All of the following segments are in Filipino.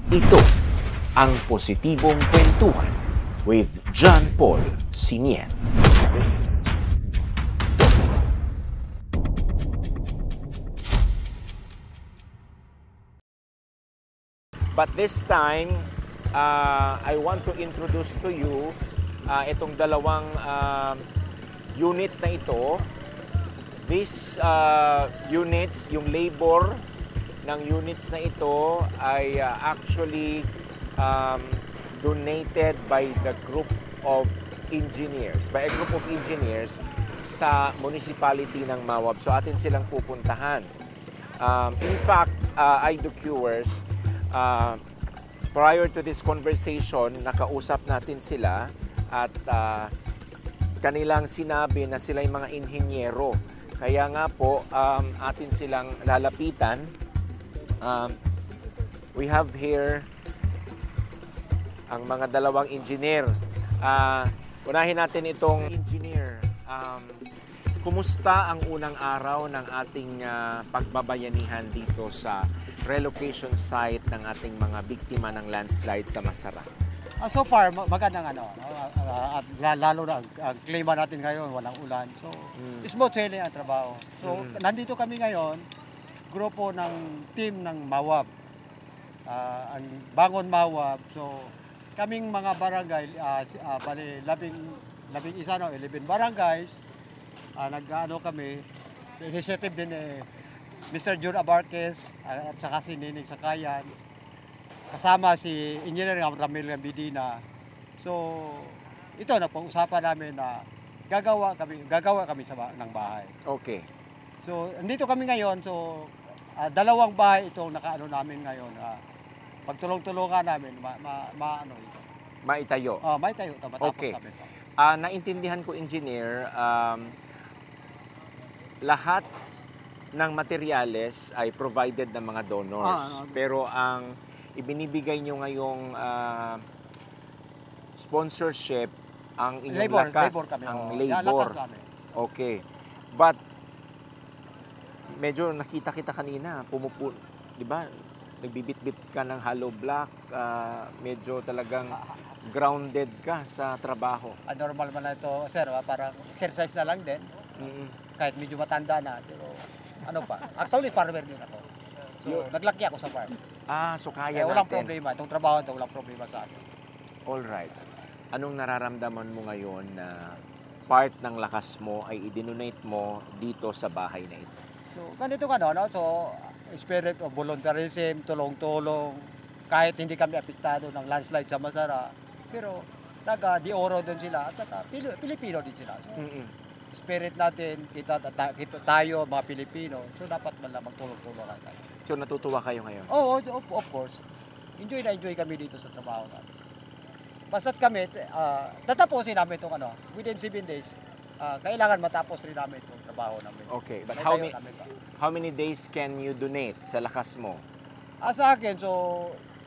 Ito ang Positibong Kwentuhan with John Paul Sinier. But this time, I want to introduce to you itong dalawang unit na ito. These units, yung labor ng units na ito ay actually donated by the group of engineers, by a group of engineers sa municipality ng Mawab. So atin silang pupuntahan. In fact, IDQers, prior to this conversation, nakausap natin sila at kanilang sinabi na sila yung mga inhinyero. Kaya nga po, atin silang lalapitan. We have here ang mga dalawang engineer. Unahin natin itong engineer. Kumusta ang unang araw ng ating pagbabayanihan dito sa relocation site ng ating mga biktima ng landslide sa Masara? So far, magandang at lalo na ang klima natin ngayon, walang ulan. So, smooth sailing ang trabaho. So, nandito kami ngayon, grupo ng team ng Mawab. Ang Bangon Mawab. So, kaming mga barangay, bali, 11 barangays, nag-ano kami, initiative din Mr. Jun Abarquez at saka si Nining Sakayan, kasama si Engineer Ramil Bidina. So, ito na pag-usapan namin na gagawa kami ng bahay. Okay. So, andito kami ngayon. So, dalawang bahay itong nakaano namin ngayon. Pagtulong-tulungan namin, Maitayo. Maitayo. Matapos Okay. namin. Naintindihan ko, engineer, lahat ng materyales ay provided ng mga donors. Pero ang ibinibigay nyo ngayong sponsorship, ang inyong lakas, kami, ang labor. labor. Okay. But, medyo nakita kita kanina, di ba? Nagbibit-bit ka ng hollow block, medyo talagang grounded ka sa trabaho. Normal man na ito, sir, parang exercise na lang din. Kahit medyo matanda na, pero ano pa. Actually, farmer din ako. So, naglaki ako sa farm. So kaya natin. Walang problema. Itong trabaho ito, walang problema sa akin. Alright. Anong nararamdaman mo ngayon na part ng lakas mo ay i-donate mo dito sa bahay na ito? So, ganito ka no? So, spirit of volunteerism, tulong-tulong, kahit hindi kami apektado ng landslide sa Masara, pero taga-Di Oro din sila, at saka Pilipino din sila. So, spirit natin, kita tayo, mga Pilipino, so dapat man lang magtulong-tulungan tayo. So natutuwa kayo ngayon? Oo, of course. Enjoy na enjoy kami dito sa trabaho namin. Basta't kami, tatapusin namin itong within 7 days, kailangan matapos rin namin itong trabaho namin. Okay, but how many days can you donate sa lakas mo? Sa akin, so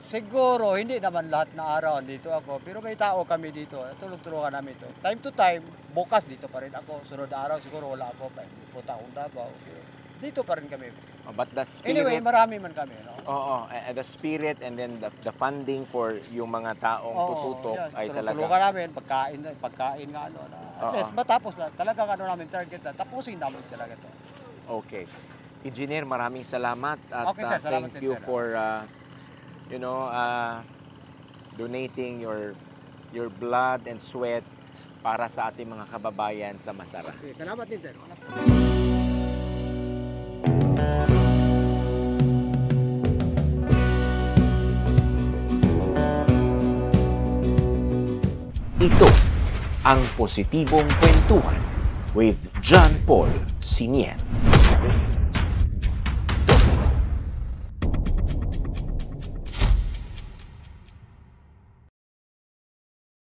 siguro hindi naman lahat na araw dito ako, pero may tao kami dito, tulong-tulungan namin ito. Time to time, bukas dito pa rin ako. Sunod na araw siguro wala ako, punta akong Davao. Dito pa rin kami. But the spirit... Anyway, marami man kami. No? Oo, the spirit and then the funding for yung mga taong tututok ay talaga... Tulungan namin, pagkain nga at least matapos na. Talagang namin target na. Tapusin namin sila ito. Okay. Engineer, maraming salamat at okay, sir, salamat thank you sir. for donating your blood and sweat para sa ating mga kababayan sa Masara. Salamat din, sir. Ito ang Positibong Kwentuhan with John Paul Sinier.